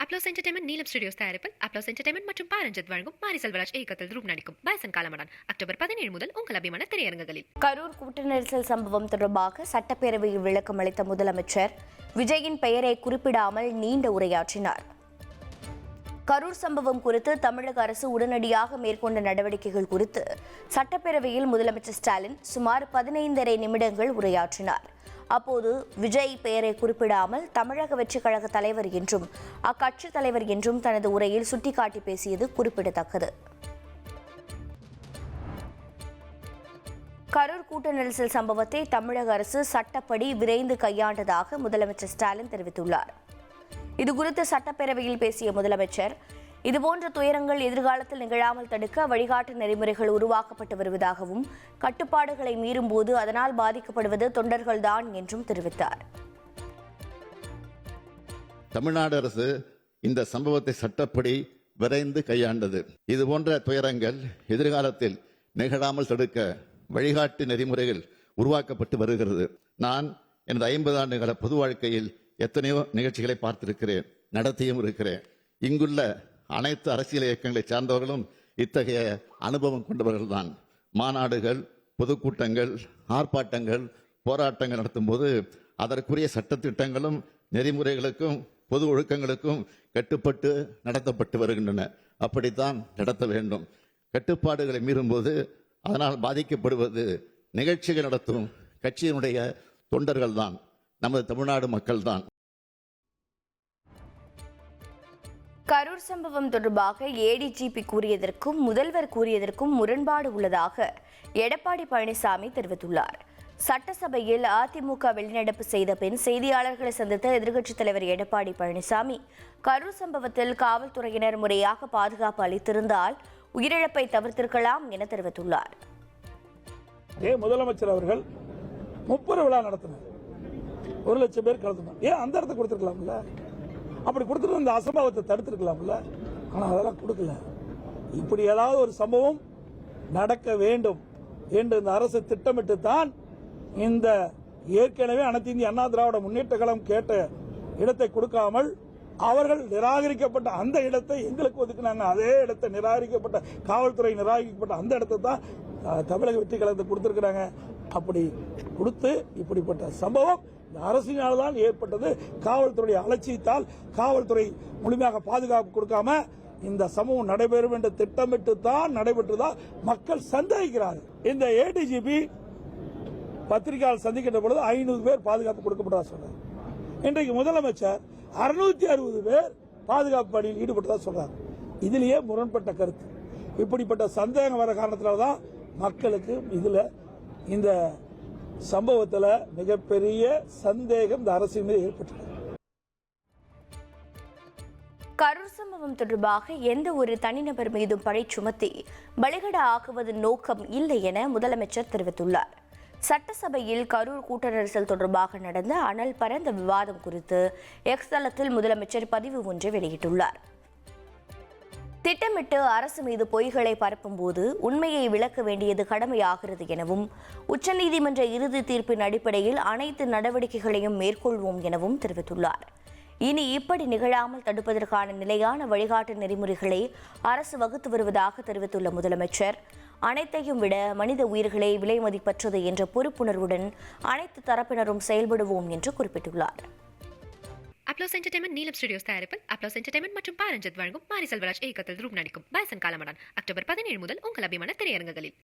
Applause entertainment நீலம் studios தயாரிப்பில் applause entertainment மற்றும் பாரஞ்சித் வழங்கும் மாரி செல்வராஜ் இயக்கத்தில் ரூப் நடிக்கும் பாய்சன் காலமடான் அக்டோபர் 17 முதல் உங்கள் அபிமான திரையரங்குகளில். கரூர் கூட்ட நெரிசல் சம்பவம் தொடர்பாக சட்டப்பேரவையில் விளக்கம் அளித்த முதலமைச்சர் விஜயின் பெயரை குறிப்பிடாமல் நீண்ட உரையாற்றினார். கரூர் சம்பவம் குறித்து தமிழக அரசு உடனடியாக மேற்கொண்ட நடவடிக்கைகள் குறித்து சட்டப்பேரவையில் முதலமைச்சர் ஸ்டாலின் சுமார் 15.5 நிமிடங்கள் உரையாற்றினார். அப்போது விஜய் பெயரை குறிப்பிடாமல் தமிழக வெற்றிக் கழக தலைவர் என்றும் அக்கட்சி தலைவர் என்றும் தனது உரையில் சுட்டிக்காட்டி பேசியது குறிப்பிடத்தக்கது. கரூர் கூட்ட நெரிசல் சம்பவத்தை தமிழக அரசு சட்டப்படி விரைந்து கையாண்டதாக முதலமைச்சர் ஸ்டாலின் தெரிவித்துள்ளார். இதுகுறித்து சட்டப்பேரவையில் பேசிய முதலமைச்சர், இதுபோன்ற துயரங்கள் எதிர்காலத்தில் நிகழாமல் தடுக்க வழிகாட்டு நெறிமுறைகள் உருவாக்கப்பட்டு வருவதாகவும் கட்டுப்பாடுகளை மீறும்போது அதனால் பாதிக்கப்படுவது தொண்டர்கள்தான் என்றும் தெரிவித்தார். தமிழ்நாடு அரசு இந்த சம்பவத்தை சட்டப்படி விரைந்து கையாண்டது. இதுபோன்ற துயரங்கள் எதிர்காலத்தில் நிகழாமல் தடுக்க வழிகாட்டு நெறிமுறைகள் உருவாக்கப்பட்டு வருகிறது. நான் எனது 50 ஆண்டுகால பொது வாழ்க்கையில் எத்தனையோ நிகழ்ச்சிகளை பார்த்திருக்கிறேன், நடத்தியும் இருக்கிறேன். இங்குள்ள அனைத்து அரசியல் இயக்கங்களை சார்ந்தவர்களும் இத்தகைய அனுபவம் கொண்டவர்கள்தான். மாநாடுகள், பொதுக்கூட்டங்கள், ஆர்ப்பாட்டங்கள், போராட்டங்கள் நடத்தும் போது அதற்குரிய சட்டத்திட்டங்களும் நெறிமுறைகளுக்கும் பொது ஒழுக்கங்களுக்கும் கட்டுப்பட்டு நடத்தப்பட்டு வருகின்றன. அப்படித்தான் நடத்த வேண்டும். கட்டுப்பாடுகளை மீறும்போது அதனால் பாதிக்கப்படுவது நிகழ்ச்சிகள் நடத்தும் கட்சியினுடைய தொண்டர்கள் தான், நமது தமிழ்நாடு மக்கள் தான். கரூர் சம்பவம் தொடர்பாக ஏடிஜிபி கூறியதற்கும் முதல்வர் கூறியதற்கும் முரண்பாடு உள்ளதாக எடப்பாடி பழனிசாமி தெரிவித்துள்ளார். சட்டசபையில் அதிமுக வெளிநடப்பு செய்த பின் செய்தியாளர்களை சந்தித்த எதிர்க்கட்சித் தலைவர் எடப்பாடி பழனிசாமி, கரூர் சம்பவத்தில் காவல்துறையினர் முறையாக பாதுகாப்பு அளித்திருந்தால் உயிரிழப்பை தவிர்த்திருக்கலாம் என தெரிவித்துள்ளார். முதலமைச்சர் அவர்கள் 30 விழா நடத்தினார், 1 லட்சம் பேர் கலந்துனார். ஏன் அந்த இடத்த கொடுத்திருக்கலாம்ல? அப்படி கொடுத்துட்டு இந்த அசம்பாவத்தை தடுத்திருக்கலாம்ல? ஆனா அதெல்லாம் கொடுக்கல. இப்படி ஏதாவது ஒரு சம்பவம் நடக்க வேண்டும் என்று இந்த அரசு திட்டமிட்டு தான் இந்த ஏற்கனவே அனைத்து இந்திய அண்ணா திராவிட முன்னேற்ற கழகம் கேட்ட இடத்தை கொடுக்காமல் அவர்கள் நிராகரிக்கப்பட்ட அந்த இடத்தை எங்களுக்கு ஒதுக்கினாங்க. அதே இடத்தை நிராகரிக்கப்பட்ட காவல்துறை நிராகரிக்கப்பட்ட அந்த இடத்தை தான் தமிழக வெற்றி கழகத்தை கொடுத்திருக்கிறாங்க. அப்படி கொடுத்து இப்படிப்பட்ட சம்பவம் அரசினால் தான் ஏற்பட்டது. காவல்துறை அலட்சியத்தால் காவல்துறை முழுமையாக பாதுகாப்பு கொடுக்காம இந்த சம்பவம் நடைபெறும் என்று திட்டமிட்டு தான் நடைபெற்றதால் மக்கள் சந்தேகிக்கிறார்கள். இந்த ஏடிஜிபி பத்திரிகையாளர் சந்திக்கின்ற பொழுது 500 பேர் பாதுகாப்பு கொடுக்கப்பட்டதா சொல்றாங்க. இன்றைக்கு முதலமைச்சர் 660 பேர் பாதுகாப்பு பணியில் ஈடுபட்டதா சொல்றாங்க. இதிலேயே முரண்பட்ட கருத்து. இப்படிப்பட்ட சந்தேகம் வர காரணத்தினால்தான் மக்களுக்கு இதுல இந்த சம்பவத்தில் மிகப்பெரிய சந்தேகம் இந்த அரசின் மீது ஏற்பட்டது. கரூர் சம்பவம் தொடர்பாக எந்த ஒரு தனிநபர் மீதும் பழி சுமத்தி பலிகடா ஆக்குவதன் நோக்கம் இல்லை என முதலமைச்சர் தெரிவித்துள்ளார். சட்டசபையில் கரூர் கூட்ட நெரிசல் தொடர்பாக நடந்த அனல் பறந்த விவாதம் குறித்து எக்ஸ் தளத்தில் முதலமைச்சர் பதிவு ஒன்றை வெளியிட்டுள்ளார். திட்டமிட்டு அரசு மீது பொய்களை பரப்பும்போது உண்மையை விளக்க வேண்டியது கடமையாகிறது எனவும் உச்சநீதிமன்ற இறுதி தீர்ப்பின் அடிப்படையில் அனைத்து நடவடிக்கைகளையும் மேற்கொள்வோம் எனவும் தெரிவித்துள்ளார். இனி இப்படி நிகழாமல் தடுப்பதற்கான நிலையான வழிகாட்டு நெறிமுறைகளை அரசு வகுத்து வருவதாக தெரிவித்துள்ள முதலமைச்சர், அனைத்தையும் விட மனித உயிர்களே விலை மதிப்பற்றது என்ற பொறுப்புணர்வுடன் அனைத்து தரப்பினரும் செயல்படுவோம் என்று குறிப்பிட்டுள்ளார். அப்ளோஸ் என்டர்டைன்மெண்ட் நீலம் ஸ்டுடியோஸ் தயாரிப்பில் அப்ளோஸ் என்டர்டைன்மெண்ட் மற்றும் பாரஞ்சித் வழங்கும் மாரி செல்வராஜ் இயக்கத்தில் ரூப் நடிக்கும் பாய்சன் காலமடான் அக்டோபர் 17 முதல் உங்கள் அபிமான திரையரங்குகளில்.